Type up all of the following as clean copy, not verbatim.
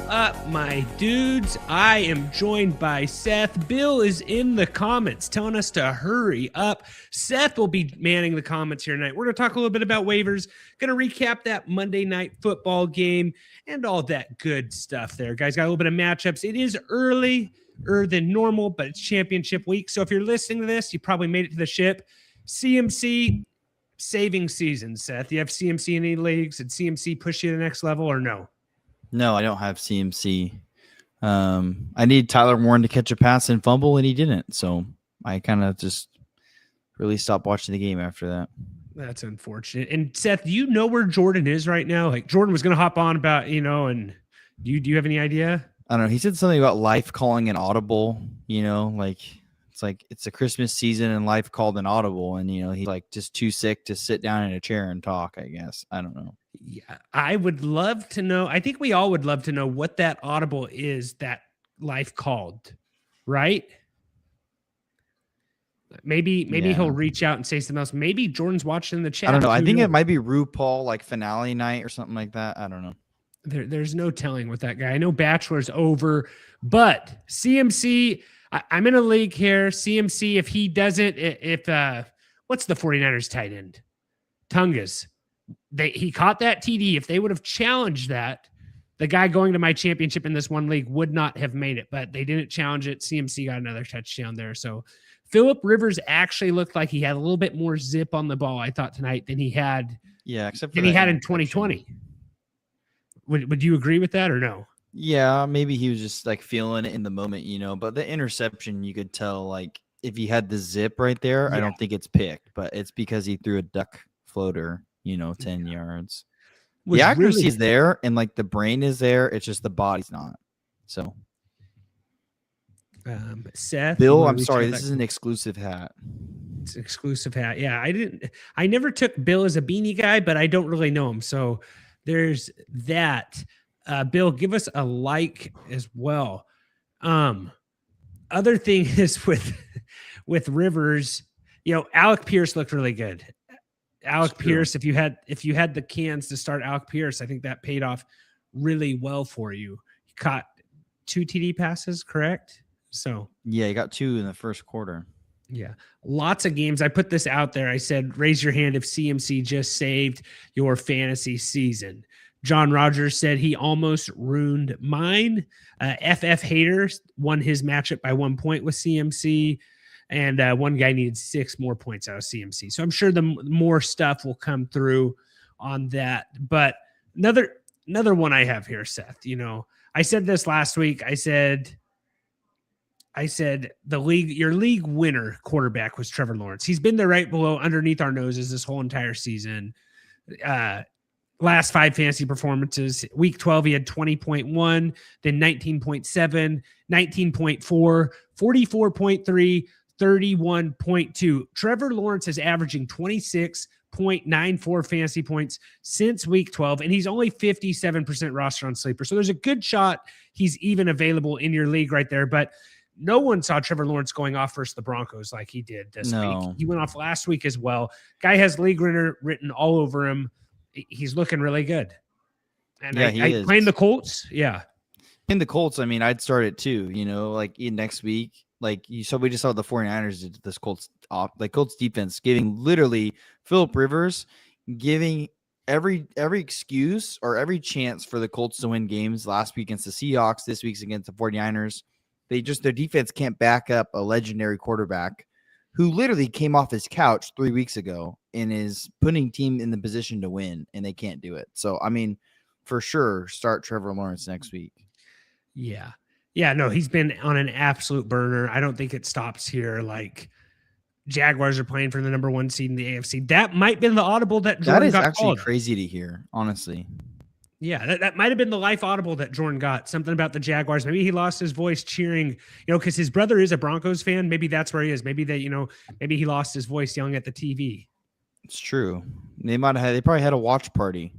up, my dudes? I am joined by Seth. Bill is in the comments telling us to hurry up. Seth will be manning the comments here tonight. We're going to talk a little bit about waivers, going to recap that Monday night football game and all that good stuff there. Guys, got a little bit of matchups. It is earlier than normal, but it's championship week. So if you're listening to this, you probably made it to the ship. CMC saving season, Seth. Do you have CMC in any leagues? Did CMC push you to the next level or no? No, I don't have CMC. I need Tyler Warren to catch a pass and fumble, and he didn't. So I kind of just really stopped watching the game after that. That's unfortunate. And Seth, do you know where Jordan is right now? Like Jordan was going to hop on about, and do you have any idea? I don't know. He said something about Life calling an audible, it's a Christmas season and Life called an audible. And, he's like just too sick to sit down in a chair and talk, I guess. I don't know. Yeah, I would love to know. I think we all would love to know what that audible is that Life called, right? Maybe he'll reach out and say something else. Maybe Jordan's watching in the chat. I don't know. I think it might be RuPaul, like finale night or something like that. I don't know. There's no telling with that guy. I know Bachelor's over, but CMC, I'm in a league here. CMC, if he doesn't, what's the 49ers tight end? Tungas. He caught that TD. If they would have challenged that, the guy going to my championship in this one league would not have made it, but they didn't challenge it. CMC got another touchdown there. So Phillip Rivers actually looked like he had a little bit more zip on the ball, I thought, tonight than he had. Yeah, except for than he had in 2020. Would you agree with that or no? Yeah, maybe he was just like feeling it in the moment, but the interception, you could tell, like if he had the zip right there, I don't think it's picked, but it's because he threw a duck floater, 10 yards. The accuracy is there and like the brain is there. It's just the body's not. So Seth, Bill, I'm sorry. This is an exclusive hat. It's an exclusive hat. Yeah. I never took Bill as a beanie guy, but I don't really know him. So there's that. Bill, give us a like as well. Other thing is with Rivers, Alec Pierce looked really good. Alec Pierce, if you had the cans to start Alec Pierce, I think that paid off really well for you. He caught 2 TD passes, correct? So yeah, he got 2 in the first quarter. Yeah, lots of games. I put this out there. I said, raise your hand if CMC just saved your fantasy season. John Rogers said he almost ruined mine. FF Haters won his matchup by 1 point with CMC. And one guy needed 6 more points out of CMC. So I'm sure the more stuff will come through on that. But another one I have here, Seth, I said this last week. I said your league winner quarterback was Trevor Lawrence. He's been there right below underneath our noses this whole entire season. Last 5 fantasy performances. Week 12, he had 20.1, then 19.7, 19.4, 44.3, 31.2. Trevor Lawrence is averaging 26.94 fantasy points since week 12, and he's only 57% roster on Sleeper. So there's a good shot he's even available in your league right there. But no one saw Trevor Lawrence going off versus the Broncos like he did this week. He went off last week as well. Guy has league winner written all over him. He's looking really good. And yeah, he is. Playing the Colts. Yeah. In the Colts, I mean, I'd start it too, like next week. Like we just saw the 49ers did this Colts defense giving literally Phillip Rivers giving every excuse or every chance for the Colts to win games last week against the Seahawks, this week's against the 49ers. Their defense can't back up a legendary quarterback who literally came off his couch 3 weeks ago and is putting team in the position to win, and they can't do it. So, I mean, for sure, start Trevor Lawrence next week. Yeah. Yeah, no, he's been on an absolute burner. I don't think it stops here. Like, Jaguars are playing for the number 1 seed in the AFC. That might have been the audible that Jordan got. That is actually called. Crazy to hear, honestly. Yeah, that might have been the life audible that Jordan got. Something about the Jaguars. Maybe he lost his voice cheering, because his brother is a Broncos fan. Maybe that's where he is. Maybe maybe he lost his voice yelling at the TV. It's true. They probably had a watch party.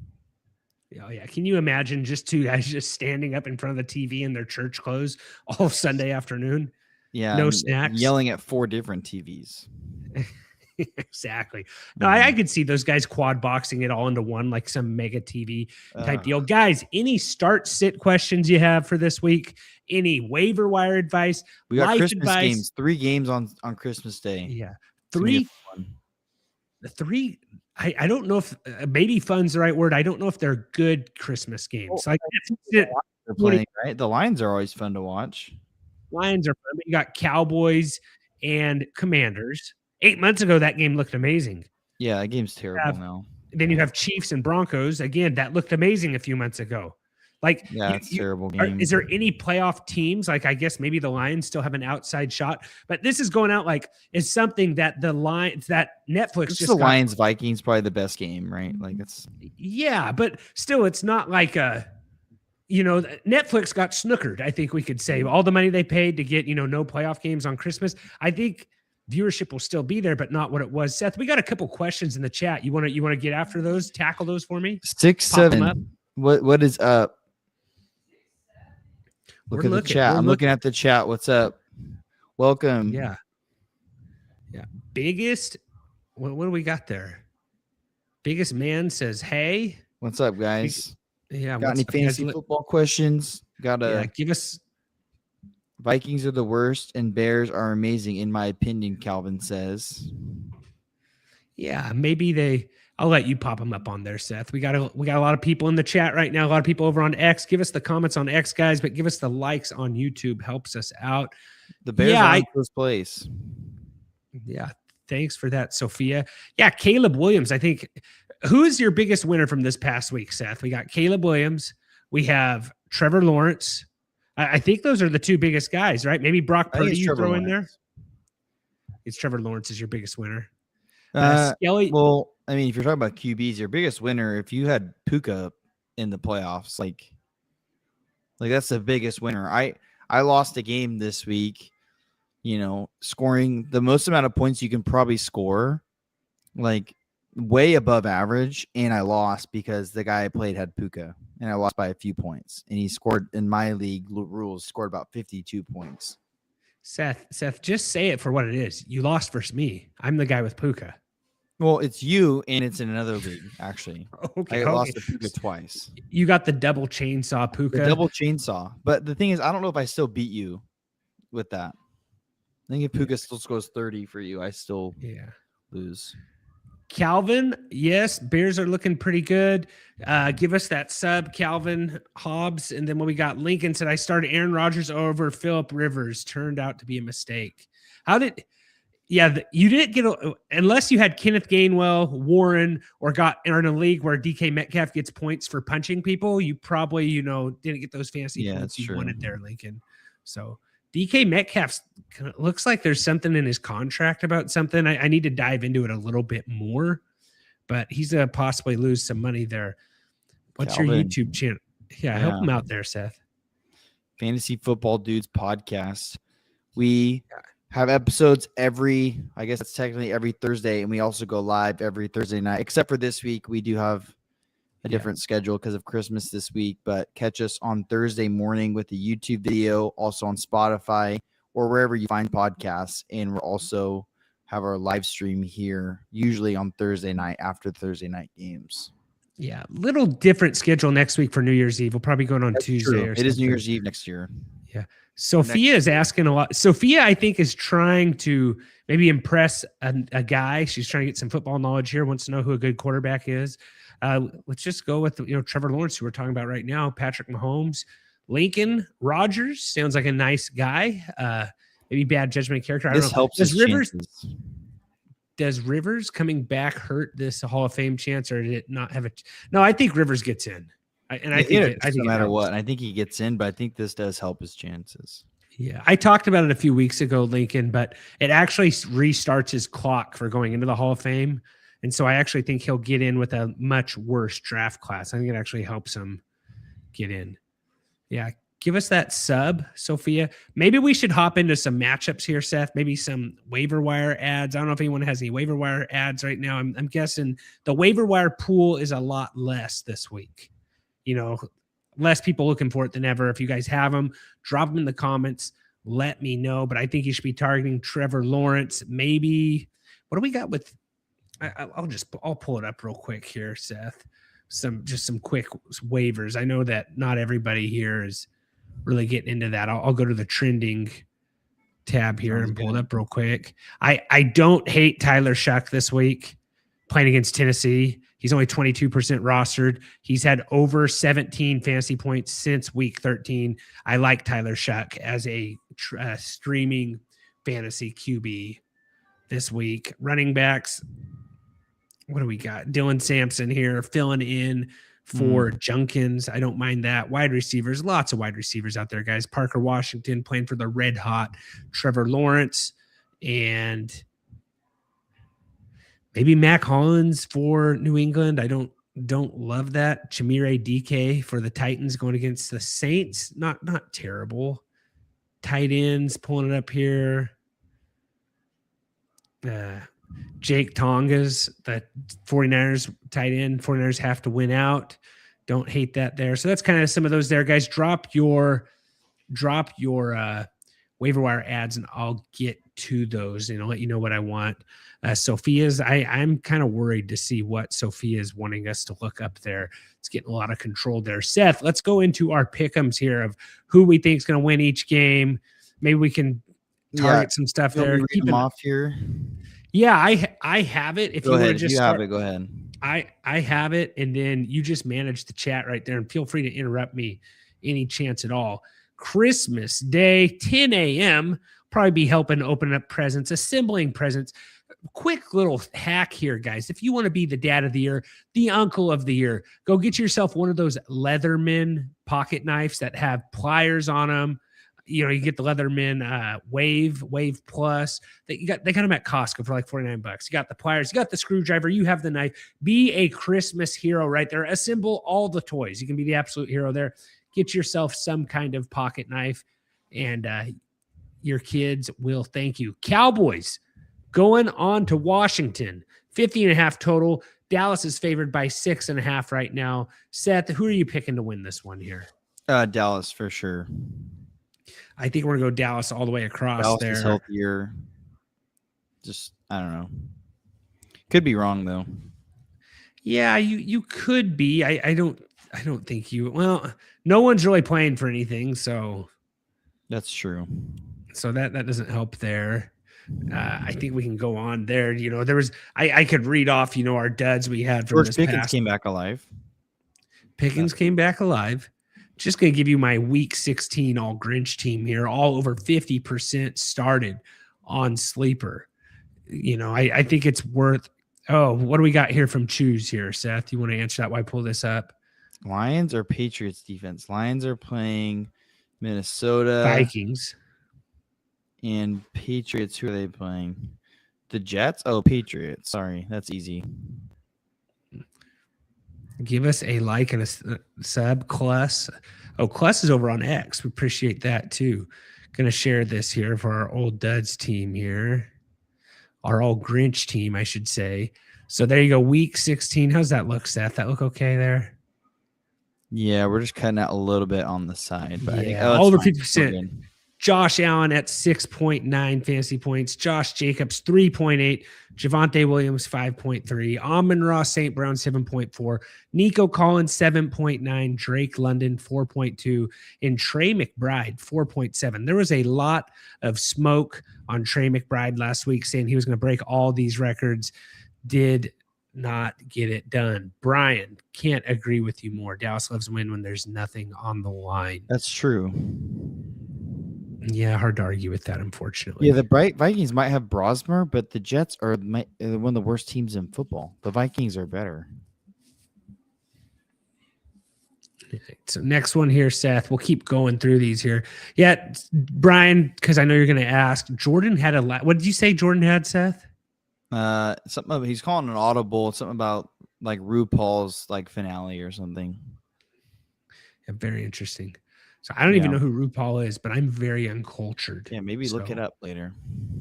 Oh, yeah. Can you imagine just 2 guys just standing up in front of the TV in their church clothes all Sunday afternoon? Yeah. No snacks. Yelling at 4 different TVs. Exactly. No, I could see those guys quad boxing it all into one, like some mega TV type deal. Guys, any start sit questions you have for this week? Any waiver wire advice? We got Life Christmas advice? games, 3 games on Christmas Day. Yeah. It's gonna be Three. I don't know if maybe fun's the right word. I don't know if they're good Christmas games. Well, Like they're playing, right? The Lions are always fun to watch. Lions are fun, but you got Cowboys and Commanders. 8 months ago, that game looked amazing. Yeah, that game's terrible now. Then you have Chiefs and Broncos. Again, that looked amazing a few months ago. Like, yeah, it's terrible game. Is there any playoff teams? Like, I guess maybe the Lions still have an outside shot, but this is going out like is something that the Lions, that Netflix just the Lions Vikings probably the best game, right? Like it's but still, it's not like Netflix got snookered. I think we could say all the money they paid to get no playoff games on Christmas. I think viewership will still be there, but not what it was. Seth, we got a couple questions in the chat. You want to get after those? Tackle those for me. 6-7. What is up? Look at the chat. I'm looking at the chat. What's up? Welcome. Yeah. Biggest. What do we got there? Biggest man says, "Hey, what's up, guys? Yeah. Got any fantasy football questions? Give us. Vikings are the worst, and Bears are amazing, in my opinion. Calvin says. Yeah, maybe I'll let you pop them up on there, Seth. We got a lot of people in the chat right now. A lot of people over on X. Give us the comments on X, guys, but give us the likes on YouTube. Helps us out. The Bears are in first place. Yeah, thanks for that, Sophia. Yeah, Caleb Williams. I think who is your biggest winner from this past week, Seth? We got Caleb Williams. We have Trevor Lawrence. I think those are the two biggest guys, right? Maybe Brock Purdy you throw in there. It's Trevor Lawrence is your biggest winner. Skelly. Well, I mean, if you're talking about QBs, your biggest winner, if you had Puka in the playoffs, like that's the biggest winner. I lost a game this week, scoring the most amount of points you can probably score, like way above average, and I lost because the guy I played had Puka, and I lost by a few points, and he scored in my league rules, scored about 52 points. Seth, just say it for what it is. You lost versus me. I'm the guy with Puka. Well, it's you, and it's in another league, actually. Okay, I lost to Puka twice. You got the double chainsaw Puka. The double chainsaw. But the thing is, I don't know if I still beat you with that. I think if Puka still scores 30 for you, I still lose. Calvin, yes, Bears are looking pretty good. Give us that sub, Calvin Hobbs. And then when we got Lincoln said, I started Aaron Rodgers over Phillip Rivers. Turned out to be a mistake. You didn't get, unless you had Kenneth Gainwell, Warren, or are in a league where DK Metcalf gets points for punching people, you probably, didn't get those fantasy points you wanted there, Lincoln. So DK Metcalf looks like there's something in his contract about something. I need to dive into it a little bit more, but he's going to possibly lose some money there. What's your YouTube channel? Yeah, help him out there, Seth. Fantasy Football Dudes podcast. We have episodes I guess it's technically every Thursday, and we also go live every Thursday night, except for this week. We do have a different schedule because of Christmas this week, but catch us on Thursday morning with the YouTube video, also on Spotify or wherever you find podcasts. And we'll also have our live stream here, usually on Thursday night after Thursday night games. Yeah, little different schedule next week for New Year's Eve. We'll probably go on Tuesday. It is New Year's Eve next year. Yeah. Sophia is asking a lot. Sophia, I think, is trying to maybe impress a guy. She's trying to get some football knowledge here, wants to know who a good quarterback is. Let's just go with Trevor Lawrence, who we're talking about right now, Patrick Mahomes, Lincoln Rodgers. Sounds like a nice guy. Maybe bad judgment character. I don't know. Helps Does Rivers coming back hurt this Hall of Fame chance, or did it not have No, I think Rivers gets in. I think no matter what, I think he gets in, but I think this does help his chances. Yeah, I talked about it a few weeks ago, Lincoln, but it actually restarts his clock for going into the Hall of Fame. And so I actually think he'll get in with a much worse draft class. I think it actually helps him get in. Yeah, give us that sub, Sophia. Maybe we should hop into some matchups here, Seth. Maybe some waiver wire ads. I don't know if anyone has any waiver wire ads right now. I'm guessing the waiver wire pool is a lot less this week. Less people looking for it than ever. If you guys have them, drop them in the comments. Let me know. But I think you should be targeting Trevor Lawrence. Maybe What do we got with? I'll pull it up real quick here, Seth. Some quick waivers. I know that not everybody here is really getting into that. I'll go to the trending tab here and pull it up real quick. I don't hate Tyler Shuck this week playing against Tennessee. He's only 22% rostered. He's had over 17 fantasy points since week 13. I like Tyler Shuck as a streaming fantasy QB this week. Running backs, what do we got? Dylan Sampson here filling in for Junkins. I don't mind that. Wide receivers, lots of wide receivers out there, guys. Parker Washington playing for the red hot Trevor Lawrence, and maybe Mac Hollins for New England. I don't love that. Chimere DK for the Titans going against the Saints. Not terrible. Tight ends pulling it up here. Jake Tongas, the 49ers tight end. 49ers have to win out. Don't hate that there. So that's kind of some of those there, guys. Drop your waiver wire ads and I'll get to those and I'll let you know what I want. Sophia's, I'm kind of worried to see what Sophia's wanting us to look up there. It's getting a lot of control there. Seth, let's go into our pick'ems here of who we think is going to win each game. Maybe we can target some stuff there. Keep them off here. Yeah, I have it. If go you ahead. want to just you start, have it, go ahead. I have it, and then you just manage the chat right there, and feel free to interrupt me any chance at all. Christmas Day, 10 a.m. Probably be helping open up presents, assembling presents. Quick little hack here, guys. If you want to be the dad of the year, the uncle of the year, go get yourself one of those Leatherman pocket knives that have pliers on them. You know, you get the Leatherman Wave Plus. They got them at Costco for like $49. You got the pliers, you got the screwdriver, you have the knife. Be a Christmas hero right there. Assemble all the toys. You can be the absolute hero there. Get yourself some kind of pocket knife, and your kids will thank you. Cowboys going on to Washington. 50.5 total. Dallas is favored by 6.5 right now. Seth, who are you picking to win this one here? Dallas for sure. I think we're going to go Dallas all the way across. Dallas there. Is healthier. Just, I don't know. Could be wrong, though. Yeah, you could be. I don't think you. Well, no one's really playing for anything, so. That's true. So that doesn't help there. I think we can go on there. You know, there was, I could read off, you know, our duds we had from George this Pickens past. came back alive. Pickens came back alive. Just going to give you my week 16 all Grinch team here. All over 50% started on Sleeper. You know, I think it's worth. Oh, what do we got here from Choose here, Seth? You want to answer that while I pull this up? Lions or Patriots defense? Lions are playing Minnesota. Vikings. And Patriots, who are they playing? The Jets? Oh, Patriots. Sorry, that's easy. Give us a like and a sub, Cluss. Oh, Cluss is over on X. We appreciate that too. Going to share this here for our old duds team here. Our old Grinch team, I should say. So there you go. Week 16. How's that look, Seth? That look okay there? Yeah, we're just cutting out a little bit on the side. But yeah, all over 50%. Josh Allen at 6.9 fantasy points. Josh Jacobs, 3.8. Javonte Williams, 5.3. Amon-Ra St. Brown, 7.4. Nico Collins, 7.9. Drake London, 4.2. And Trey McBride, 4.7. There was a lot of smoke on Trey McBride last week saying he was going to break all these records. Did not get it done. Brian, can't agree with you more. Dallas loves win when there's nothing on the line. That's true. Yeah, hard to argue with that, unfortunately. Yeah, the Vikings might have Brosmer, but the Jets are one of the worst teams in football. The Vikings are better. So next one here, Seth. We'll keep going through these here. Yeah, Brian, because I know you're going to ask. Jordan had what did you say Jordan had, Seth? Something he's calling an audible. Something about like RuPaul's like finale or something. Yeah, very interesting. So I don't even know who RuPaul is, but I'm very uncultured. Yeah, maybe look it up later.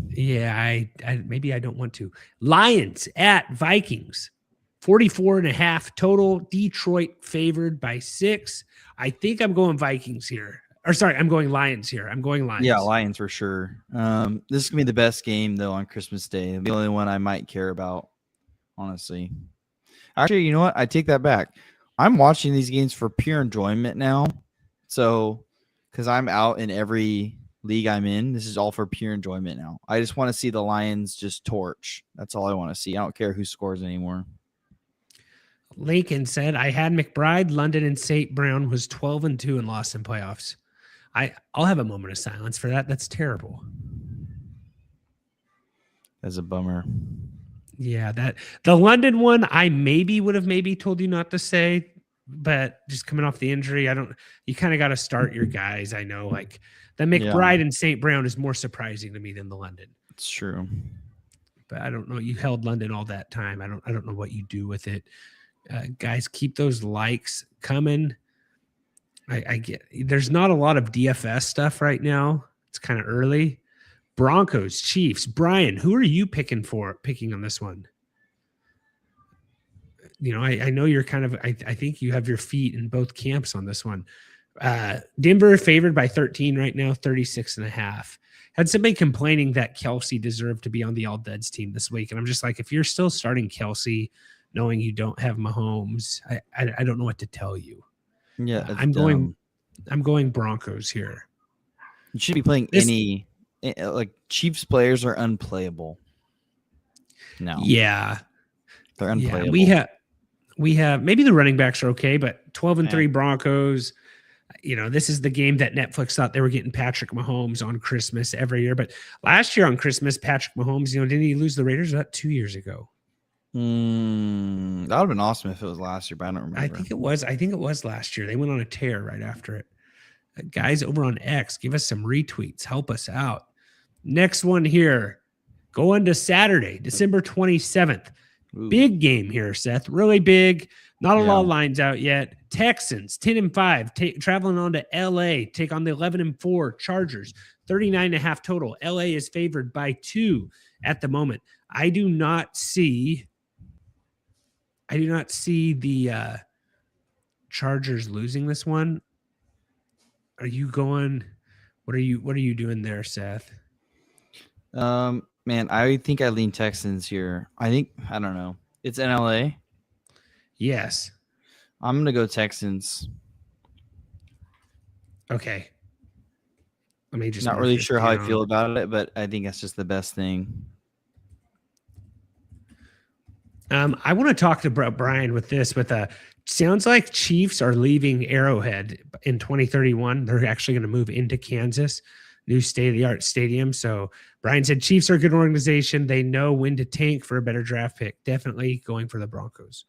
Yeah, I maybe I don't want to. Lions at Vikings, 44.5 total. Detroit favored by 6. I think I'm going Vikings here. Or sorry, I'm going Lions here. I'm going Lions. Yeah, Lions for sure. This is gonna be the best game though on Christmas Day. The only one I might care about, honestly. Actually, you know what? I take that back. I'm watching these games for pure enjoyment now. So, because I'm out in every league I'm in, this is all for pure enjoyment now. I just want to see the Lions just torch. That's all I want to see. I don't care who scores anymore. Lincoln said, I had McBride, London, and St. Brown was 12-2 and lost in playoffs. I'll have a moment of silence for that. That's terrible. That's a bummer. Yeah, that the London one, I would have told you not to say, but just coming off the injury, you kind of got to start your guys. I know, like the McBride and St. Brown is more surprising to me than the London. It's true. But I don't know. You held London all that time. I don't know what you do with it. Guys, keep those likes coming. I get there's not a lot of DFS stuff right now. It's kind of early. Broncos, Chiefs. Brian, who are you picking on this one? You know, I know you're kind of, I think you have your feet in both camps on this one. Denver favored by 13 right now, 36.5. Had somebody complaining that Kelsey deserved to be on the All Deads team this week. And I'm just like, if you're still starting Kelsey, knowing you don't have Mahomes, I don't know what to tell you. Yeah, I'm going Broncos here. You should be playing like Chiefs players are unplayable. No. Yeah. They're unplayable. Yeah, we have maybe the running backs are okay, but 12-3 Broncos. You know, this is the game that Netflix thought they were getting Patrick Mahomes on Christmas every year. But last year on Christmas, Patrick Mahomes, didn't he lose the Raiders about 2 years ago? That would have been awesome if it was last year, but I don't remember. I think it was last year. They went on a tear right after it. Guys over on X, give us some retweets. Help us out. Next one here. Going to Saturday, December 27th. Ooh. Big game here, Seth. Really big. Not a lot of lines out yet. Texans, 10-5, traveling on to LA, take on the 11-4 Chargers, 39.5 total. LA is favored by 2 at the moment. I do not see the Chargers losing this one. Are you going? What are you doing there, Seth? Man, I think I lean Texans here. I don't know. It's in LA. Yes. I'm going to go Texans. Okay. Let me just not really sure how I feel about it, but I think that's just the best thing. I want to talk to Brian with this. Sounds like Chiefs are leaving Arrowhead in 2031. They're actually going to move into Kansas, new state-of-the-art stadium. So Brian said Chiefs are a good organization. They know when to tank for a better draft pick. Definitely going for the Broncos.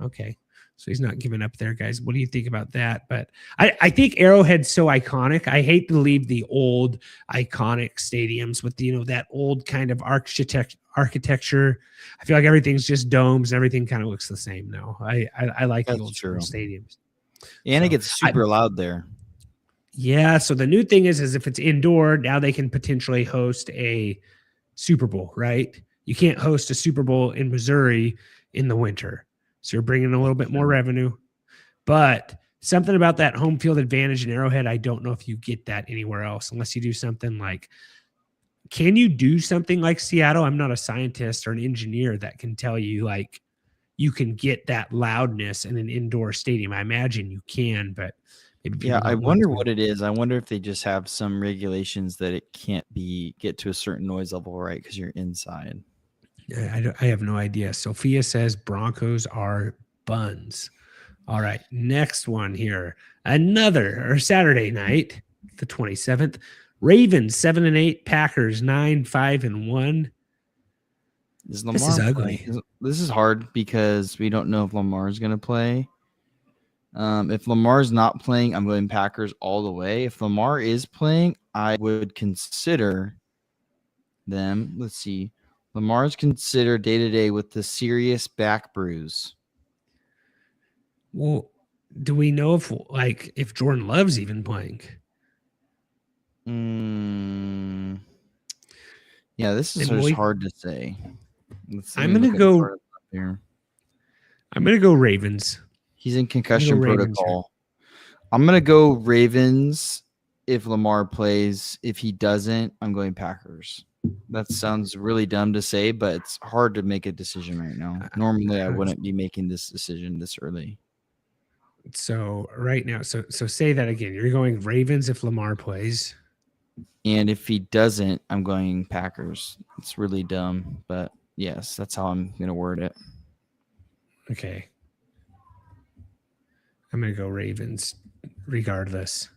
Okay. So he's not giving up there, guys. What do you think about that? But I think Arrowhead's so iconic. I hate to leave the old iconic stadiums with, that old kind of architecture. I feel like everything's just domes and everything kind of looks the same now. I like the old school stadiums. And it gets super loud there. Yeah. So the new thing is if it's indoor, now they can potentially host a Super Bowl, right? You can't host a Super Bowl in Missouri in the winter. So you're bringing a little bit more revenue. But something about that home field advantage in Arrowhead, I don't know if you get that anywhere else unless you do something like, can you do something like Seattle? I'm not a scientist or an engineer that can tell you, like, you can get that loudness in an indoor stadium. I imagine you can, but maybe I wonder what it is. I wonder if they just have some regulations that it can't get to a certain noise level, right? Because you're inside. I have no idea. Sophia says Broncos are buns. All right. Next one here. Saturday night, the 27th. Ravens 7-8, Packers 9-5-1. This is ugly. This is hard because we don't know if Lamar is going to play. If Lamar's not playing, I'm going Packers all the way. If Lamar is playing, I would consider them. Let's see. Lamar's considered day-to-day with the serious back bruise. Well, do we know if Jordan Love's even playing? Yeah, this is hard to say. I'm going to go here. I'm going to go Ravens. He's in concussion protocol. I'm going to go Ravens if Lamar plays. If he doesn't, I'm going Packers. That sounds really dumb to say, but it's hard to make a decision right now. Normally, I wouldn't be making this decision this early. So right now, so say that again. You're going Ravens if Lamar plays. And if he doesn't, I'm going Packers. It's really dumb, but yes, that's how I'm going to word it. Okay. I'm going to go Ravens regardless.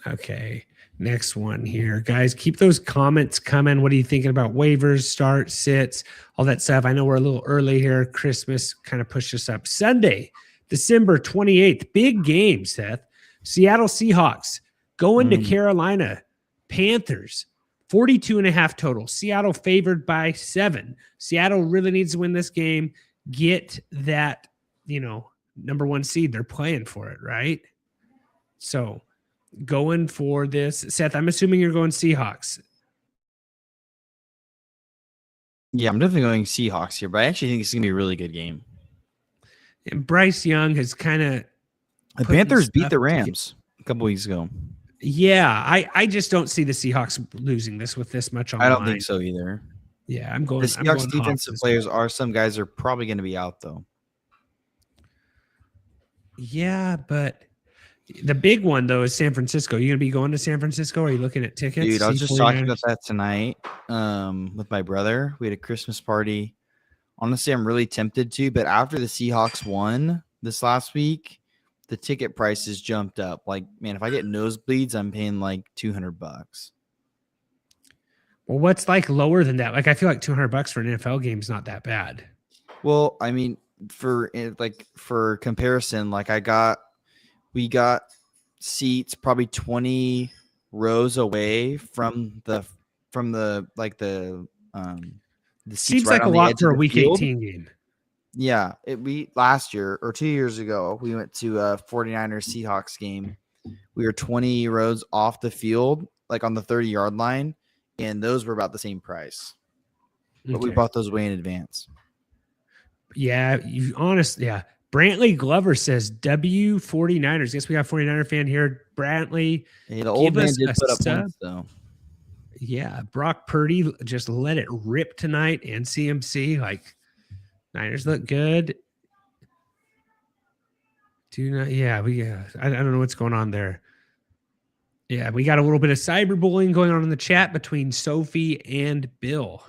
Okay. Next one here. Guys, keep those comments coming. What are you thinking about waivers, starts, sits, all that stuff? I know we're a little early here. Christmas kind of pushed us up. Sunday, December 28th. Big game, Seth. Seattle Seahawks going to Carolina Panthers. 42.5 total. Seattle favored by 7. Seattle really needs to win this game. Get that, number 1 seed. They're playing for it, right? So going for this. Seth, I'm assuming you're going Seahawks. Yeah, I'm definitely going Seahawks here, but I actually think it's going to be a really good game. And Bryce Young has kind of... The Panthers beat the Rams a couple weeks ago. Yeah, I just don't see the Seahawks losing this with this much on. I don't think so either. Yeah, I'm going. The Seahawks defensive players are some guys are probably going to be out though. Yeah, but the big one though is San Francisco. You gonna be going to San Francisco? Are you looking at tickets? Dude, I was just talking about that tonight with my brother. We had a Christmas party. Honestly, I'm really tempted to, but after the Seahawks won this last week, the ticket prices jumped up. Like, man, if I get nosebleeds, I'm paying like $200. Well, what's like lower than that? Like, I feel like $200 for an NFL game is not that bad. Well, I mean, for comparison, like we got seats probably 20 rows away from the seems right like a lot for a Week 18 game. Yeah, we last year or 2 years ago, we went to a 49ers Seahawks game. We were 20 rows off the field, like on the 30-yard line, and those were about the same price. But we bought those way in advance. Yeah, yeah. Brantley Glover says W 49ers. Guess we got a 49er fan here. Brantley. Hey, the old man did put up points, though. Yeah, Brock Purdy just let it rip tonight, and CMC, like, Niners look good. I don't know what's going on there. Yeah, we got a little bit of cyberbullying going on in the chat between Sophie and Bill.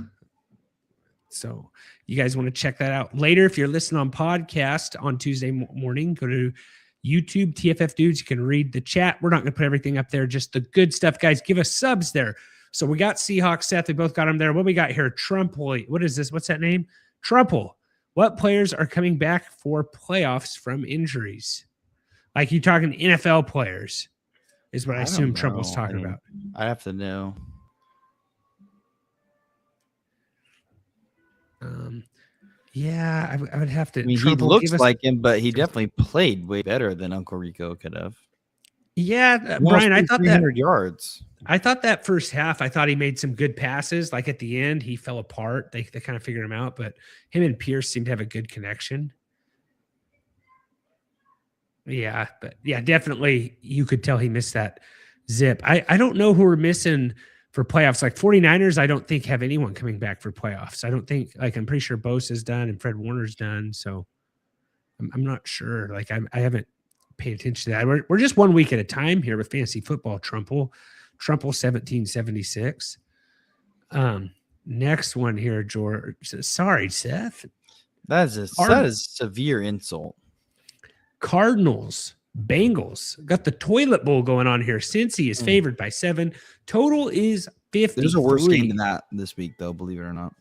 So you guys want to check that out later. If you're listening on podcast on Tuesday morning, go to YouTube, TFF Dudes. You can read the chat. We're not going to put everything up there, just the good stuff, guys. Give us subs there. So we got Seahawks, Seth. We both got them there. What we got here? Trumple. What is this? What's that name? Trumple. What players are coming back for playoffs from injuries? Like, you talking NFL players is what I assume Trumple's talking about. I have to know. Yeah, I would have to. I mean, he looks like him, but he definitely played way better than Uncle Rico could have. Yeah, Brian, I thought 300 yards. I thought that first half, I thought he made some good passes. Like at the end, he fell apart. They kind of figured him out, but him and Pierce seemed to have a good connection. Yeah, but yeah, definitely you could tell he missed that zip. I don't know who we're missing for playoffs. Like 49ers, I don't think have anyone coming back for playoffs. I don't think, like, I'm pretty sure Bosa's done and Fred Warner's done. So I'm not sure. Like, I haven't paid attention to that. We're just 1 week at a time here with fantasy football. Trumple 1776. Next one here, George. Sorry, Seth. That is a severe insult. Cardinals, Bengals. Got the toilet bowl going on here. Cincy is favored by 7. Total is 50. There's a worse game than that this week, though, believe it or not.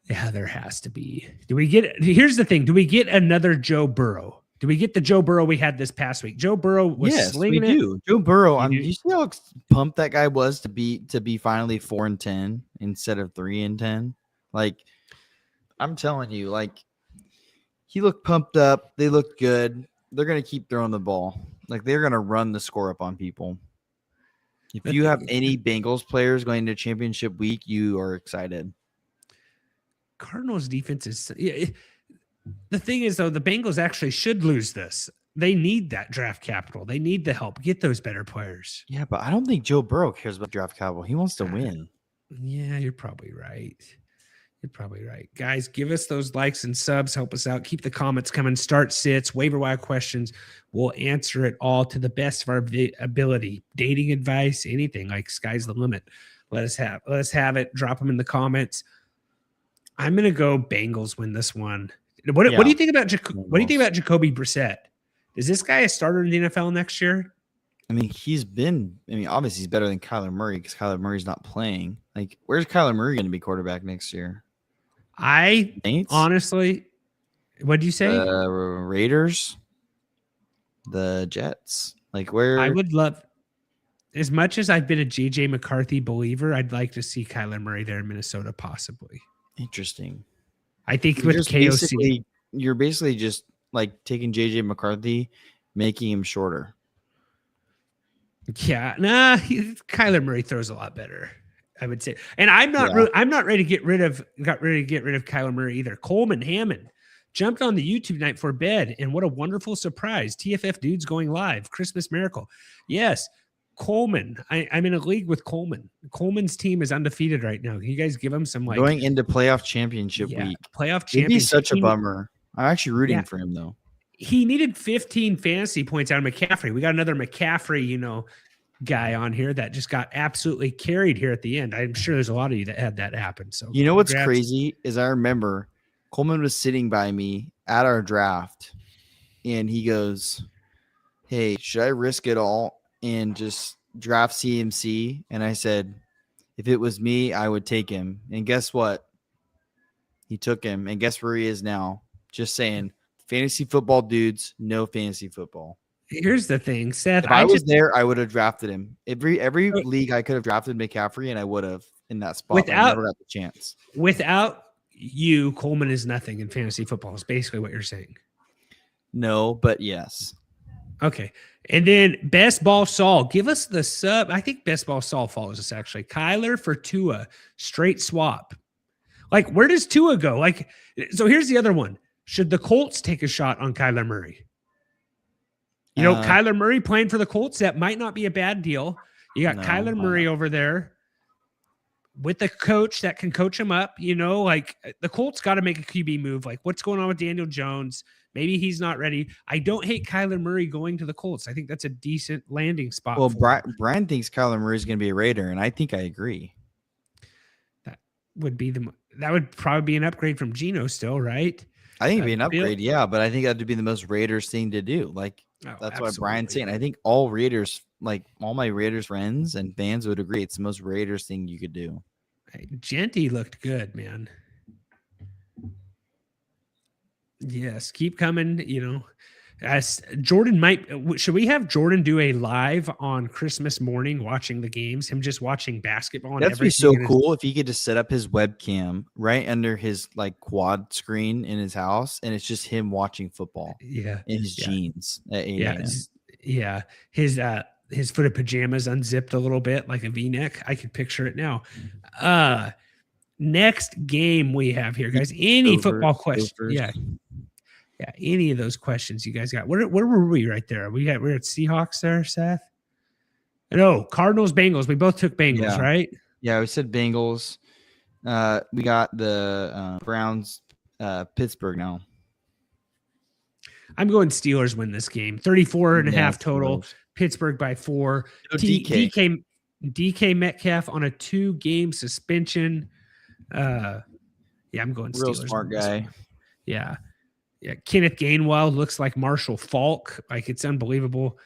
Yeah, there has to be. Here's the thing. Do we get another Joe Burrow? Do we get the Joe Burrow we had this past week? Joe Burrow was slinging it. Joe Burrow. You see how pumped that guy was to be finally 4-10 instead of 3-10. Like, I'm telling you, like, he looked pumped up. They looked good. They're gonna keep throwing the ball. Like, they're gonna run the score up on people. If you have any Bengals players going to championship week, you are excited. Cardinals defense is. The thing is, though, the Bengals actually should lose this. They need that draft capital. They need the help. Get those better players. Yeah, but I don't think Joe Burrow cares about draft capital. He wants to Uh, win. Yeah, you're probably right. You're probably right. Guys, give us those likes and subs. Help us out. Keep the comments coming. Start sits, waiver wire questions. We'll answer it all to the best of our ability. Dating advice, anything. Like sky's the limit. Let us have it. Drop them in the comments. I'm gonna go Bengals win this one. What do you think about what do you think about Jacoby Brissett? Is this guy a starter in the NFL next year? I mean, obviously he's better than Kyler Murray because Kyler Murray's not playing. Like, where's Kyler Murray going to be quarterback next year? Honestly, what do you say? Raiders, the Jets. Like, where? I would love, as much as I've been a JJ McCarthy believer, I'd like to see Kyler Murray there in Minnesota, possibly. Interesting. I think with KOC, you're basically just like taking JJ McCarthy, making him shorter. Yeah, Kyler Murray throws a lot better, I would say. And I'm not ready to get rid of Kyler Murray either. Coleman Hammond jumped on the YouTube night for bed, and what a wonderful surprise. TFF dudes going live. Christmas miracle. Yes, Coleman. I'm in a league with Coleman. Coleman's team is undefeated right now. Can you guys give him some going into playoff championship week? Playoff championship. It'd be such a bummer. I'm actually rooting for him though. He needed 15 fantasy points out of McCaffrey. We got another McCaffrey, guy on here that just got absolutely carried here at the end. I'm sure there's a lot of you that had that happen. So what's crazy is I remember Coleman was sitting by me at our draft and he goes, "Hey, should I risk it all and just draft CMC?" And I said, if it was me, I would take him. And guess what? He took him. And guess where he is now? Just saying, fantasy football dudes, no fantasy football. Here's the thing, Seth. If I was there, I would have drafted him. Every league I could have drafted McCaffrey, and I would have in that spot. I never got the chance. Without you, Coleman is nothing in fantasy football. Is basically what you're saying. No, but yes. Okay. And then Best Ball Saul, give us the sub. I think Best Ball Saul follows us actually. Kyler for Tua, straight swap. Like, where does Tua go? Like, so here's the other one. Should the Colts take a shot on Kyler Murray? Kyler Murray playing for the Colts, that might not be a bad deal. You got Kyler Murray over there with the coach that can coach him up. Like the Colts got to make a QB move. Like, what's going on with Daniel Jones? Maybe he's not ready. I don't hate Kyler Murray going to the Colts. I think that's a decent landing spot. Well, Brian thinks Kyler Murray is going to be a Raider, and I think I agree. That would probably be an upgrade from Geno still, right? I think it'd be an upgrade, yeah, but I think that would be the most Raiders thing to do. Like, that's absolutely. what Brian's saying. I think all Raiders, like all my Raiders friends and fans would agree it's the most Raiders thing you could do. Hey, Genty looked good, man. Yes, keep coming, As Jordan should we have Jordan do a live on Christmas morning watching the games, him just watching basketball? That'd be so cool if he could just set up his webcam right under his like quad screen in his house, and it's just him watching football. Yeah, in his jeans at 8 a.m. Yeah, his footed pajamas unzipped a little bit like a V-neck. I could picture it now. Next game we have here, guys. Any football question? Yeah, any of those questions you guys got. Where were we right there? We're at Seahawks there, Seth? No, Cardinals, Bengals. We both took Bengals, right? Yeah, we said Bengals. We got the Browns, Pittsburgh now. I'm going Steelers win this game. 34.5 total. Steelers. Pittsburgh by 4. DK Metcalf on a 2-game suspension. I'm going Steelers. Real smart guy. Yeah. Yeah, Kenneth Gainwell looks like Marshall Faulk. Like, it's unbelievable.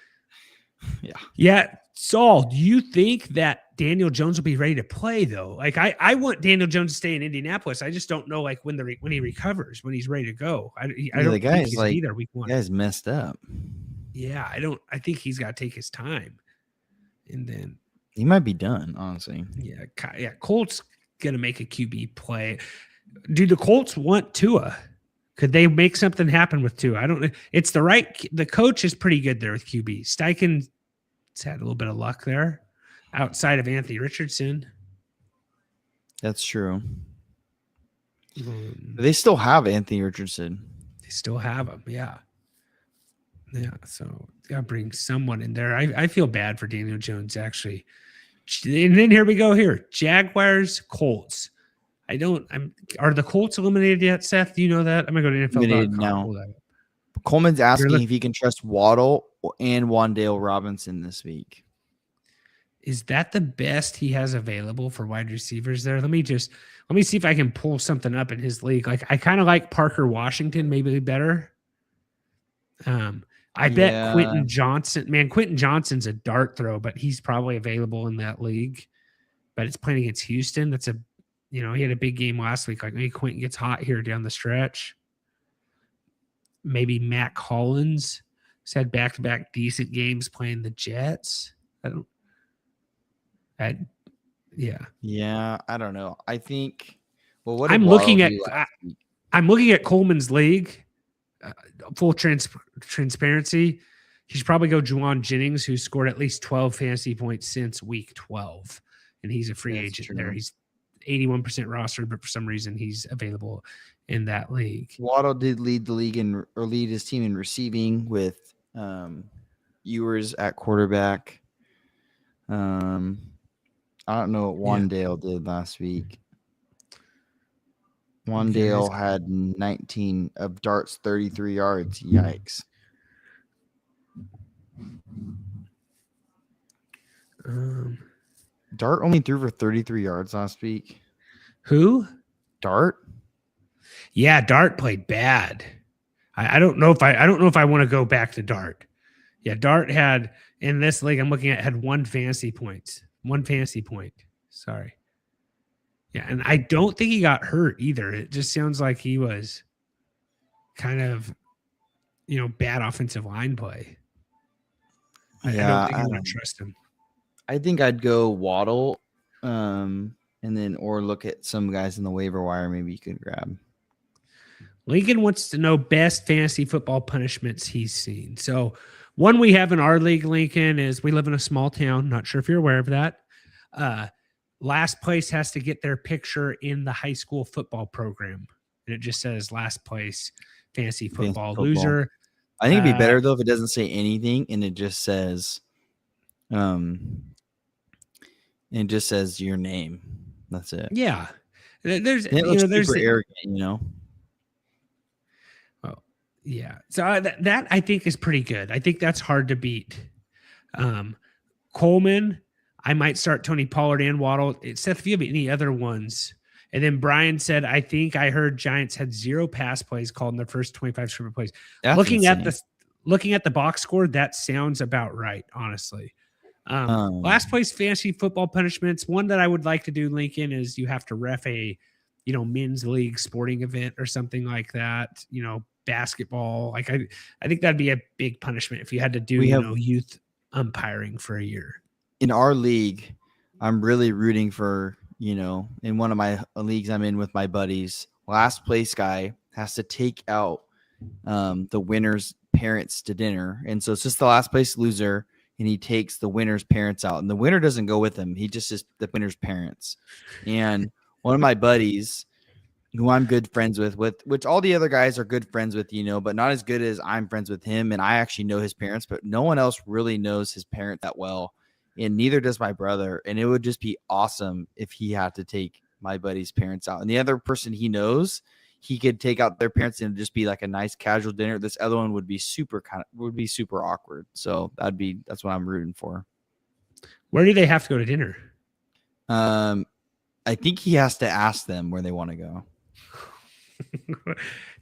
Yeah. Saul, do you think that Daniel Jones will be ready to play, though? Like, I want Daniel Jones to stay in Indianapolis. I just don't know, like, when he recovers, when he's ready to go. I don't think he's either week 1. The guy's messed up. Yeah, I think he's got to take his time. And then he might be done, honestly. Yeah, Colts going to make a QB play. Do the Colts want Tua? Could they make something happen with Tua? I don't know. It's the coach is pretty good there with QB. Steichen's had a little bit of luck there outside of Anthony Richardson. That's true. They still have Anthony Richardson. They still have him, yeah. Yeah, so gotta bring someone in there. I feel bad for Daniel Jones actually. And then here we go here. Jaguars, Colts. Are the Colts eliminated yet, Seth? Do you know that? I'm gonna go to Limited NFL.com. now. Pull that up. Coleman's asking look- if he can trust Waddle and Wandale Robinson this week. Is that the best he has available for wide receivers there? Let me see if I can pull something up in his league. Like I kind of like Parker Washington, maybe better. I bet Quentin Johnson, Quentin Johnson's a dart throw, but he's probably available in that league. But it's playing against Houston. He had a big game last week. Like maybe Quentin gets hot here down the stretch. Maybe Matt Collins has had back-to-back decent games playing the Jets. Yeah, I don't know. I think. Well, I'm looking at Coleman's league. Full transparency, he should probably go Juwan Jennings, who scored at least 12 fantasy points since week 12, and he's a free agent there. He's 81% rostered, but for some reason he's available in that league. Waddle did lead the league lead his team in receiving with Ewers at quarterback. I don't know what Wandale did last week. Wandale had 19 of darts, 33 yards. Yikes. Dart only threw for 33 yards last week. Who? Dart? Yeah, Dart played bad. I don't know if I want to go back to Dart. Yeah, Dart had in this league I'm looking at had one fantasy point. Sorry. Yeah, and I don't think he got hurt either. It just sounds like he was kind of, bad offensive line play. I don't think I want to trust him. I think I'd go Waddle, and then or look at some guys in the waiver wire maybe you could grab. Lincoln wants to know best fantasy football punishments he's seen. So one we have in our league, Lincoln, is we live in a small town. Not sure if you're aware of that. Last place has to get their picture in the high school football program. And it just says last place fantasy football loser. I think it'd be better though if it doesn't say anything and it just says your name. That's it. Yeah. There's super arrogant, Oh, yeah. So that I think is pretty good. I think that's hard to beat. Coleman, I might start Tony Pollard and Waddle. Seth, if you have any other ones. And then Brian said, I think I heard Giants had 0 pass plays called in their first 25 scrimmage plays. That's looking insane. at the box score, that sounds about right, honestly. Last place fantasy football punishments. One that I would like to do, Lincoln, is you have to ref a, men's league sporting event or something like that. Basketball. Like I think that'd be a big punishment if you had to do youth umpiring for a year. In our league, I'm really rooting for, in one of my leagues I'm in with my buddies, last place guy has to take out the winner's parents to dinner. And so it's just the last place loser, and he takes the winner's parents out. And the winner doesn't go with him. He just is the winner's parents. And one of my buddies, who I'm good friends with which all the other guys are good friends with, but not as good as I'm friends with him. And I actually know his parents, but no one else really knows his parent that well. And neither does my brother. And it would just be awesome if he had to take my buddy's parents out. And the other person he knows, he could take out their parents and just be like a nice casual dinner. This other one would be super awkward. So that's what I'm rooting for. Where do they have to go to dinner? I think he has to ask them where they want to go.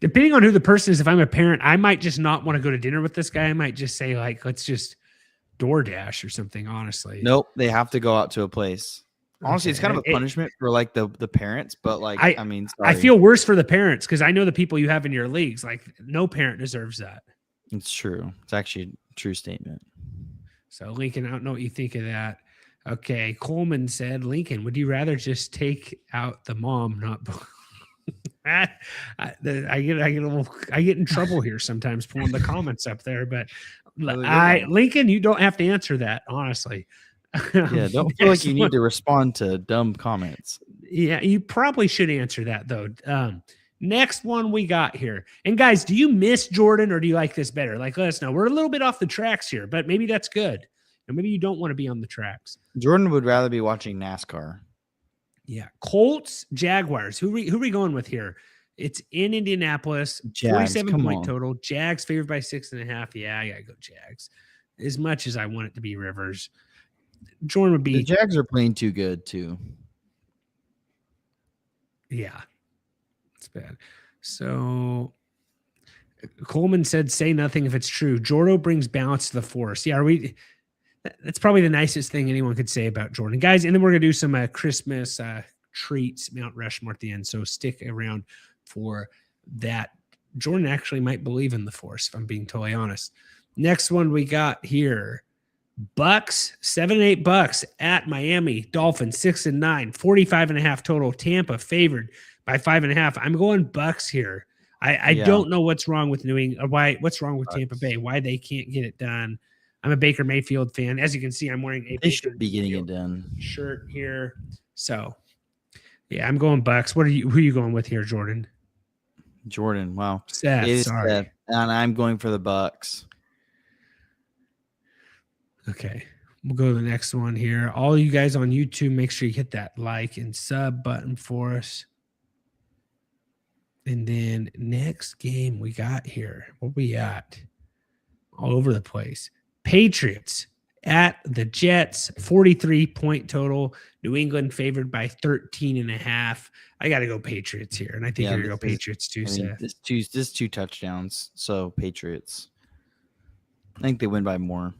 Depending on who the person is, if I'm a parent, I might just not want to go to dinner with this guy. I might just say let's just DoorDash or something, honestly. Nope, they have to go out to a place. Honestly, it's kind of a punishment for the parents, but sorry. I feel worse for the parents because I know the people you have in your leagues. Like no parent deserves that. It's true. It's actually a true statement. So Lincoln, I don't know what you think of that. Okay, Coleman said, Lincoln, would you rather just take out the mom, not I get in trouble here sometimes pulling the comments up there, but Lincoln, you don't have to answer that, honestly. Yeah, don't feel like you need to respond to dumb comments. Yeah, you probably should answer that though. Next one we got here. And guys, do you miss Jordan or do you like this better? Like, let us know. We're a little bit off the tracks here, but maybe that's good. And maybe you don't want to be on the tracks. Jordan would rather be watching NASCAR. Yeah. Colts, Jaguars. Who are we going with here? It's in Indianapolis. Jags, 47-point total. Jags favored by 6.5. Yeah, I gotta go Jags. As much as I want it to be Rivers. Jordan would be. The Jags are playing too good too. Yeah. It's bad. So Coleman said, say nothing if it's true. Jordo brings balance to the force. Yeah, that's probably the nicest thing anyone could say about Jordan. Guys, and then we're going to do some Christmas treats, Mount Rushmore at the end. So stick around for that. Jordan actually might believe in the force, if I'm being totally honest. Next one we got here. Bucks, 7-8 Bucks at Miami. Dolphins, 6-9, 45.5 total. Tampa favored by 5.5. I'm going Bucks here. I don't know what's wrong with New England. What's wrong with Tampa Bay? Why they can't get it done? I'm a Baker Mayfield fan. As you can see, I'm wearing a They should be getting it done shirt here. So, yeah, I'm going Bucks. Who are you going with here, Jordan? Jordan, wow. Sorry. Seth, and I'm going for the Bucks. Okay. We'll go to the next one here. All you guys on YouTube, make sure you hit that like and sub button for us. And then next game we got here. What we at? All over the place. Patriots at the Jets, 43-point total. New England favored by 13.5. I got to go Patriots here, and I think you're going to go Patriots too, Seth. This two touchdowns, so Patriots. I think they win by more.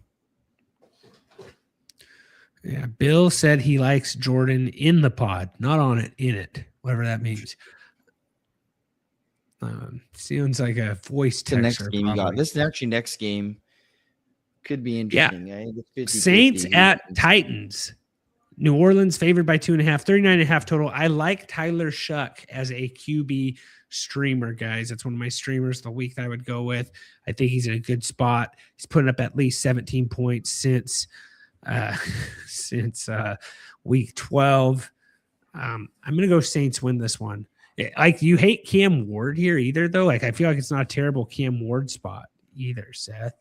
Yeah, Bill said he likes Jordan in the pod, not on it, in it, whatever that means. Sounds like a voice text. The next game you got. This next game could be interesting. Yeah. 50, Saints 50. at Titans. New Orleans favored by 2.5, 39.5 total. I like Tyler Shuck as a QB streamer, guys. That's one of my streamers of the week that I would go with. I think he's in a good spot. He's putting up at least 17 points since week 12. I'm going to go Saints win this one. Like, you hate Cam Ward here either, though. Like, I feel like it's not a terrible Cam Ward spot either, Seth.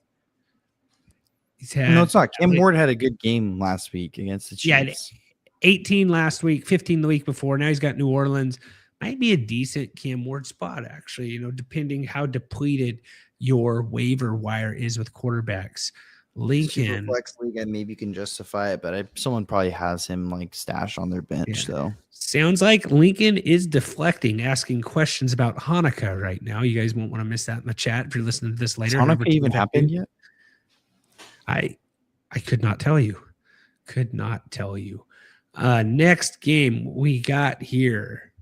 No, it's not. Cam Ward had a good game last week against the Chiefs. Yeah, 18 last week, 15 the week before. Now he's got New Orleans. Might be a decent Cam Ward spot, actually, depending how depleted your waiver wire is with quarterbacks. Lincoln. Flex league, and maybe you can justify it, but someone probably has him like stashed on their bench, though. Sounds like Lincoln is deflecting, asking questions about Hanukkah right now. You guys won't want to miss that in the chat if you're listening to this later. Has Hanukkah even happened yet? I could not tell you. Next game we got here.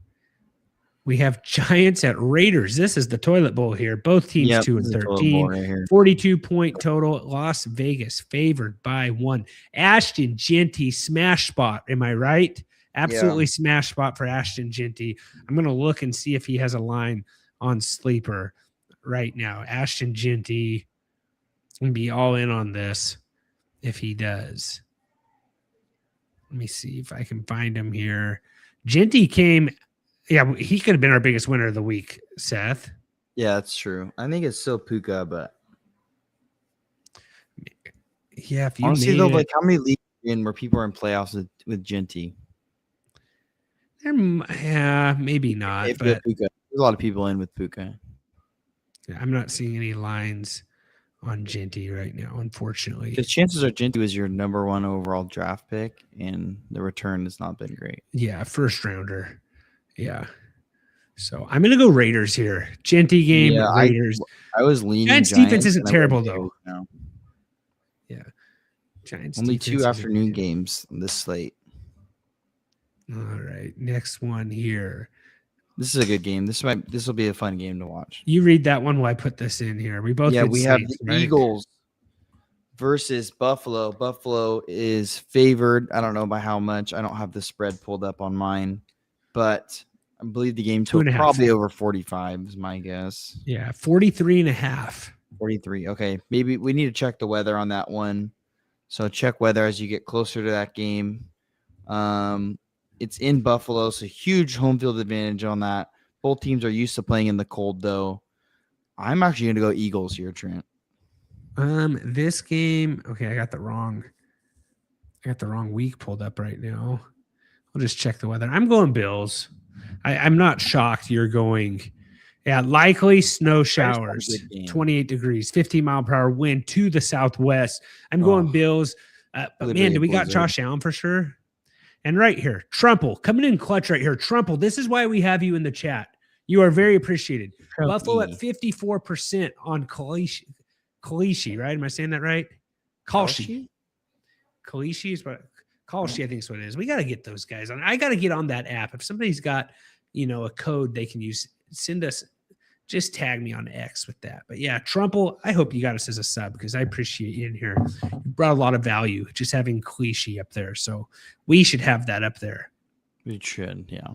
We have Giants at Raiders. This is the toilet bowl here. Both teams 2-13. Right, 42-point total. Las Vegas favored by 1. Ashton Genty smash spot. Am I right? Absolutely smash spot for Ashton Genty. I'm going to look and see if he has a line on Sleeper right now. Ashton Genty. I'm going to be all in on this if he does. Let me see if I can find him here. Genty came... Yeah, he could have been our biggest winner of the week, Seth. Yeah, that's true. I think it's still Puka, but yeah, if you honestly though, like how many leagues in where people are in playoffs with Genty? Yeah, maybe not. But Puka. There's a lot of people in with Puka. Yeah, I'm not seeing any lines on Genty right now, unfortunately. The chances are Genty was your number 1 overall draft pick, and the return has not been great. Yeah, first rounder. Yeah. So I'm going to go Raiders here. Genty game, Raiders. I was leaning Giants defense isn't terrible, though. No. Yeah. Giants only 2 afternoon games on this slate. All right. Next one here. This is a good game. This will be a fun game to watch. You read that one while I put this in here. We both we Saints, have the Eagles versus Buffalo. Buffalo is favored. I don't know by how much. I don't have the spread pulled up on mine. But I believe the game total probably over 45 is my guess. Yeah, 43.5. 43. Okay. Maybe we need to check the weather on that one. So check weather as you get closer to that game. It's in Buffalo, so huge home field advantage on that. Both teams are used to playing in the cold, though. I'm actually going to go Eagles here, Trent. This game. Okay, I got the wrong week pulled up right now. I'll just check the weather. I'm going Bills. I'm not shocked you're going. Yeah, likely snow showers, 28 degrees, 15-mile-per-hour wind to the southwest. I'm going Bills. But man, do we got Josh Allen for sure? And right here, Trumple coming in clutch right here. Trumple, this is why we have you in the chat. You are very appreciated. Buffalo at 54% on Kalishi, right? Am I saying that right? Kalishi is what Kalishi, I think is what it is. We got to get those guys on. I got to get on that app. If somebody's got, a code they can use, send us, just tag me on X with that. But yeah, Trumple, I hope you got us as a sub because I appreciate you in here. You brought a lot of value just having Clichy up there. So we should have that up there. We should, yeah.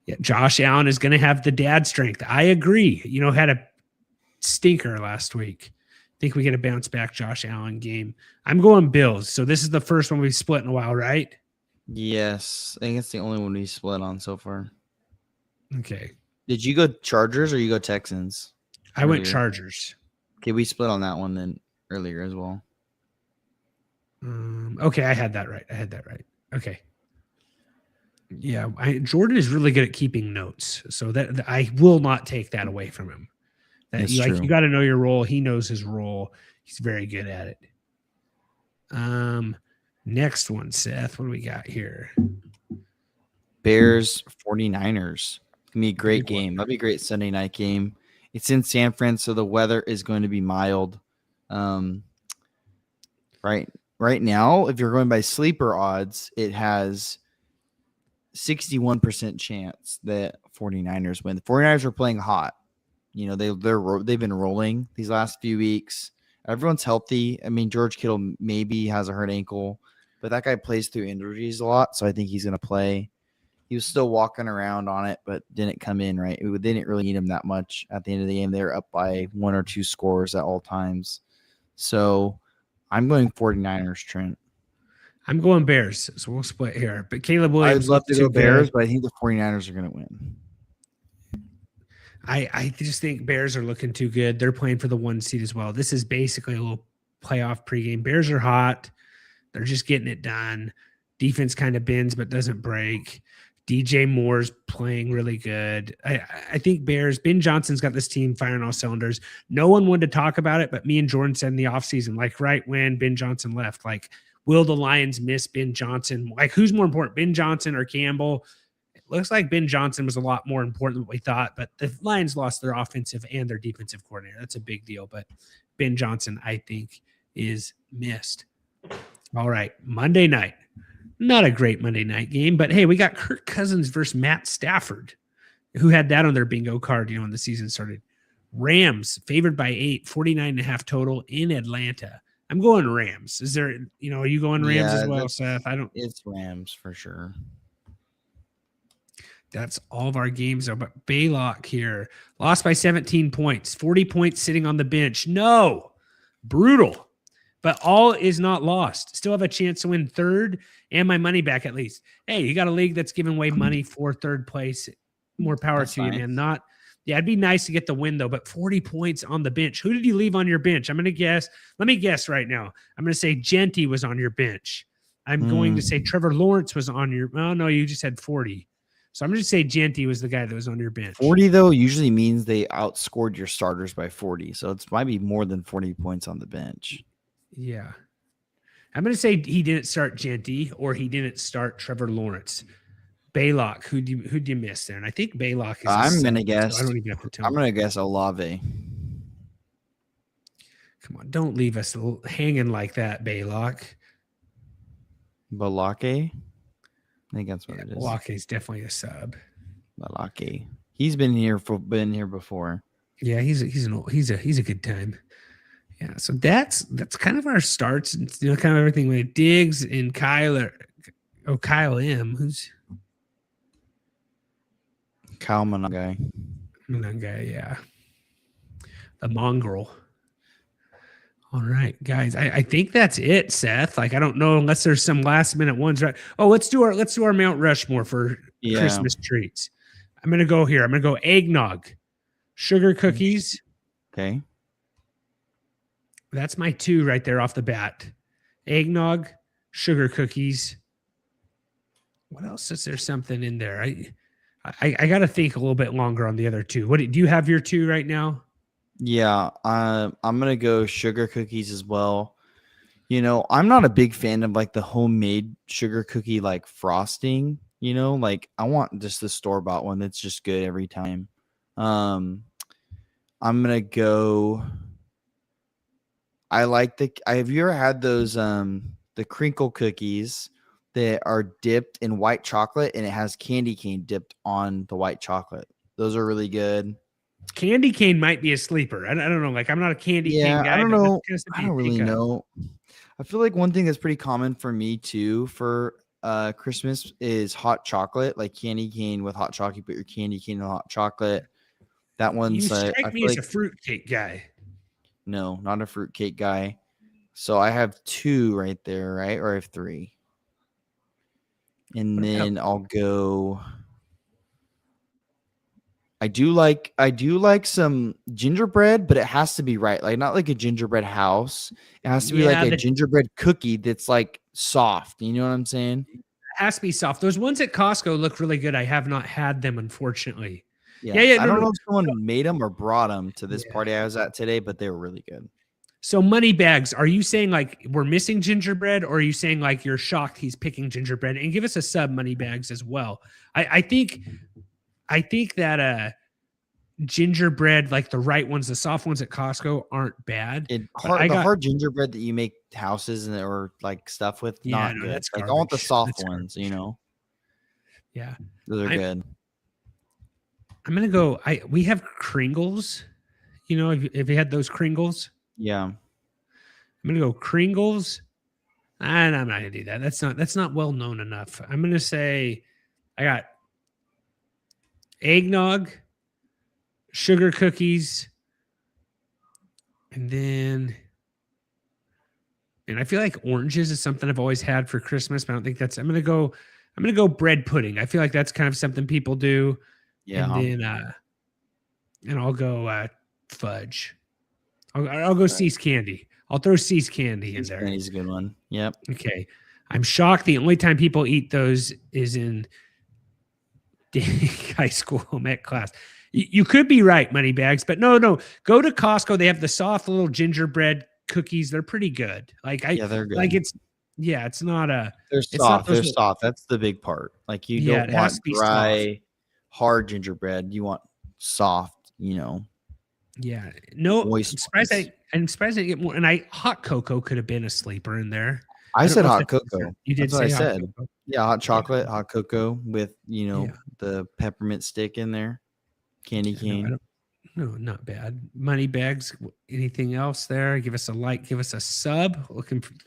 Yeah, Josh Allen is going to have the dad strength. I agree. Had a stinker last week. I think we get a bounce back Josh Allen game. I'm going Bills. So this is the first one we've split in a while, right? Yes. I think it's the only one we split on so far. Okay. Did you go Chargers or you go Texans? I went Chargers. Okay, we split on that one then earlier as well. Okay, I had that right. Okay. Yeah, Jordan is really good at keeping notes, so that I will not take that away from him. You got to know your role. He knows his role. He's very good at it. Next one, Seth. What do we got here? Bears 49ers. It's going to be a great game. That'll be a great Sunday night game. It's in San Fran, so the weather is going to be mild. Right now, if you're going by sleeper odds, it has 61% chance that 49ers win. The 49ers are playing hot. They've been rolling these last few weeks. Everyone's healthy. I mean, George Kittle maybe has a hurt ankle, but that guy plays through injuries a lot, so I think he's going to play. He was still walking around on it, but didn't come in, right? They didn't really need him that much at the end of the game. They were up by 1 or 2 scores at all times. So I'm going 49ers, Trent. I'm going Bears, so we'll split here. But Caleb Williams. I'd love to go Bears, but I think the 49ers are going to win. I just think Bears are looking too good. They're playing for the 1 seed as well. This is basically a little playoff pregame. Bears are hot. They're just getting it done. Defense kind of bends but doesn't break. DJ Moore's playing really good. I think Bears, Ben Johnson's got this team firing all cylinders. No one wanted to talk about it, but me and Jordan said in the offseason, right when Ben Johnson left, will the Lions miss Ben Johnson? Who's more important, Ben Johnson or Campbell? It looks like Ben Johnson was a lot more important than what we thought, but the Lions lost their offensive and their defensive coordinator. That's a big deal, but Ben Johnson, I think, is missed. All right, Monday night. Not a great Monday night game, but hey, we got Kirk Cousins versus Matt Stafford. Who had that on their bingo card, when the season started? Rams favored by 8, 49.5 total in Atlanta. I'm going Rams. Is there, are you going Rams as well, Seth? It's Rams for sure. That's all of our games. But Baylock here lost by 17 points, 40 points sitting on the bench. No, brutal. But all is not lost. Still have a chance to win third and my money back at least. Hey, you got a league that's giving away money for third place. More power to you, man. It'd be nice to get the win, though, but 40 points on the bench. Who did you leave on your bench? I'm going to guess. Let me guess right now. I'm going to say Genty was on your bench. I'm going to say Trevor Lawrence was on your – oh, no, you just had 40. So I'm going to say Genty was the guy that was on your bench. 40, though, usually means they outscored your starters by 40. So it might be more than 40 points on the bench. Yeah. I'm going to say he didn't start Genty or he didn't start Trevor Lawrence. Baylock, who'd you miss there? And I think Baylock is. I'm going to guess. So I don't even have to tell. I'm going to guess Olave. Come on, don't leave us hanging like that, Baylock. Balake? I think that's what it is. Balake is definitely a sub. Balake. He's been here before. Yeah, he's a good time. Yeah, so that's kind of our starts and kind of everything with Diggs and Kyle M. Who's Kyle Monangai, yeah. The mongrel. All right, guys. I think that's it, Seth. I don't know unless there's some last minute ones, right? Oh, let's do our Mount Rushmore for Christmas treats. I'm going to go here. I'm going to go eggnog, sugar cookies. Okay. That's my 2 right there off the bat. Eggnog, sugar cookies. What else is there something in there? I got to think a little bit longer on the other 2. What do you have your 2 right now? Yeah, I'm gonna go sugar cookies as well. I'm not a big fan of like the homemade sugar cookie like frosting. Like I want just the store-bought one that's just good every time. I'm gonna go. Have you ever had those the crinkle cookies that are dipped in white chocolate and it has candy cane dipped on the white chocolate? Those are really good. Candy cane might be a sleeper. I don't know. Like I'm not a candy cane guy. I don't But know. that's I don't really know. I feel like one thing that's pretty common for me too for Christmas is hot chocolate, like candy cane with hot chocolate. Put your candy cane in hot chocolate. That one's. You I strike me feel as like a fruitcake guy. no, not a fruitcake guy. So I have 2 right there, right? Or I have 3, and What about then I'll go. I do like some gingerbread, but it has to be right. Like not like a gingerbread house. It has to be like a the gingerbread cookie that's like soft. You know what I'm saying? has to be soft. Those ones at Costco look really good. I have not had them, unfortunately. Yeah. Yeah. I No, don't no. know if someone made them or brought them to this Yeah. party I was at today, but they were really good. So money bags. Are you saying like we're missing gingerbread, or are you saying like you're shocked he's picking gingerbread? And give us a sub money bags as well. I think that gingerbread, like the right ones, the soft ones at Costco aren't bad. The But hard gingerbread that you make houses and or like stuff with, not good. that's Like I want the garbage. soft That's ones, garbage. Yeah. Those are good. I'm gonna go. We have Kringles. If you had those Kringles, Yeah. I'm gonna go Kringles. And I'm not gonna do that. That's not well known enough. I'm gonna say I got eggnog, sugar cookies, and I feel like oranges is something I've always had for Christmas, but I don't think that's. I'm gonna go bread pudding. I feel like that's kind of something people do. Yeah. And then and I'll go fudge. I'll go Cease candy. I'll throw Cease candy in there. Candy's a good one. Yep. Okay. I'm shocked the only time people eat those is in high school home ec class. You could be right, money bags, but no. Go to Costco. They have the soft little gingerbread cookies. They're pretty good. Yeah, they're good. Like it's not a. They're soft. They're soft. That's the big part. Like you don't want dry, hard gingerbread. You want soft. Yeah. No. Moist I'm surprised I get more. And hot cocoa could have been a sleeper in there. I said hot cocoa. You did say what I said. cocoa. Yeah, hot chocolate, hot cocoa with the peppermint stick in there, candy cane. No, not bad. Money bags. Anything else there? Give us a like. Give us a sub.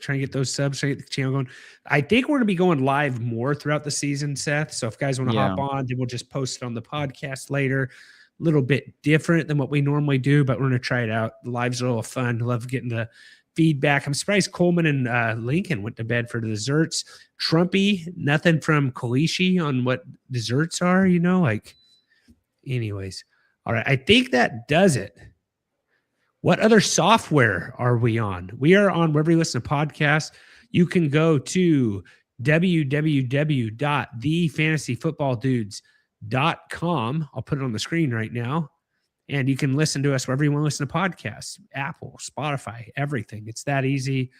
Trying to get those subs. Trying to get the channel going. I think we're going to be going live more throughout the season, Seth. So if guys want to hop on, then we'll just post it on the podcast later. A little bit different than what we normally do, but we're going to try it out. The lives are a little fun. Love getting the feedback. I'm surprised Coleman and Lincoln went to bed for the desserts. Trumpy, nothing from Kalishi on what desserts are, anyways. All right. I think that does it. What other software are we on? We are on wherever you listen to podcasts. You can go to www.thefantasyfootballdudes.com. I'll put it on the screen right now. And you can listen to us wherever you want to listen to podcasts, Apple, Spotify, everything. It's that easy.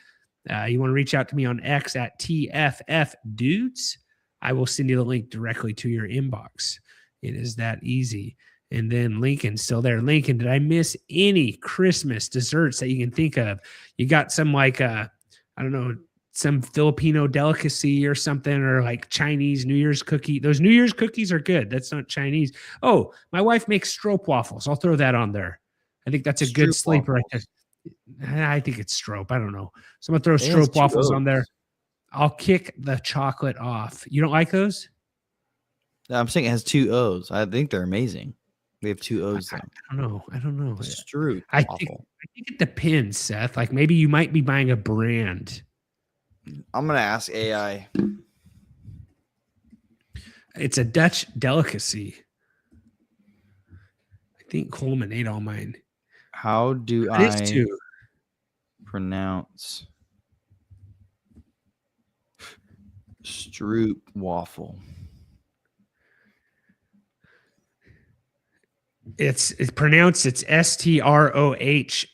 You want to reach out to me on X at TFFDudes. I will send you the link directly to your inbox. It is that easy. And then Lincoln's still there. Lincoln, did I miss any Christmas desserts that you can think of? You got some like, I don't know, some Filipino delicacy or something, or like Chinese New Year's cookie. Those New Year's cookies are good. That's not Chinese. Oh, my wife makes stroop waffles. I'll throw that on there. I think that's a good sleeper right there. I think it's stroop. I don't know. So I'm going to throw stroop waffles on there. I'll kick the chocolate off. You don't like those? I'm saying it has 2 O's. I think they're amazing. We have 2 O's. I don't know. Stroop I think it depends, Seth. Like maybe you might be buying a brand. I'm going to ask AI. It's a Dutch delicacy. think Coleman ate all mine. How do It is I 2. pronounce Stroop waffle? It's pronounced. It's STROHP.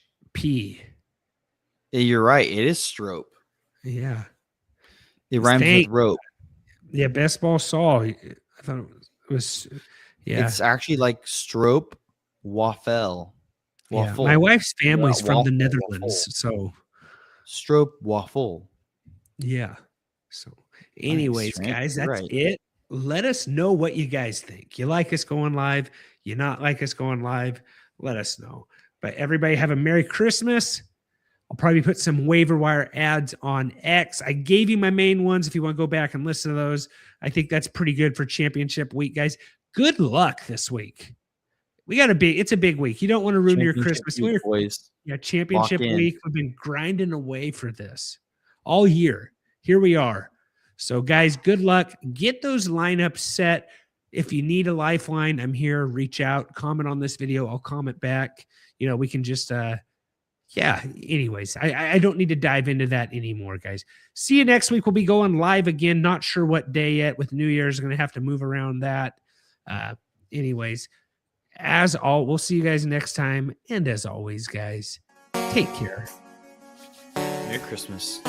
Yeah, you're right. It is strope. Yeah. It rhymes with rope. Yeah, best ball saw. I thought it was yeah. It's actually like strope waffle. Yeah. My wife's family's from the Waffle, Netherlands, waffle. so Strope waffle. yeah. So, anyways, Nice, guys, that's right. it. Let us know what you guys think. You like us going live? You not like us going live? Let us know. But everybody have a Merry Christmas. I'll probably put some waiver wire ads on X. I gave you my main ones if you want to go back and listen to those. I think that's pretty good for championship week, guys. Good luck this week. It's a big week. You don't want to ruin your Christmas. Week, boys. Yeah, championship week. We've been grinding away for this all year. Here we are. So, guys, good luck. Get those lineups set. If you need a lifeline, I'm here. Reach out, comment on this video. I'll comment back. We can just anyways, I don't need to dive into that anymore, guys. See you next week. We'll be going live again. Not sure what day yet. With New Year's, going to have to move around that. Anyways, we'll see you guys next time. And as always, guys, take care. Merry Christmas.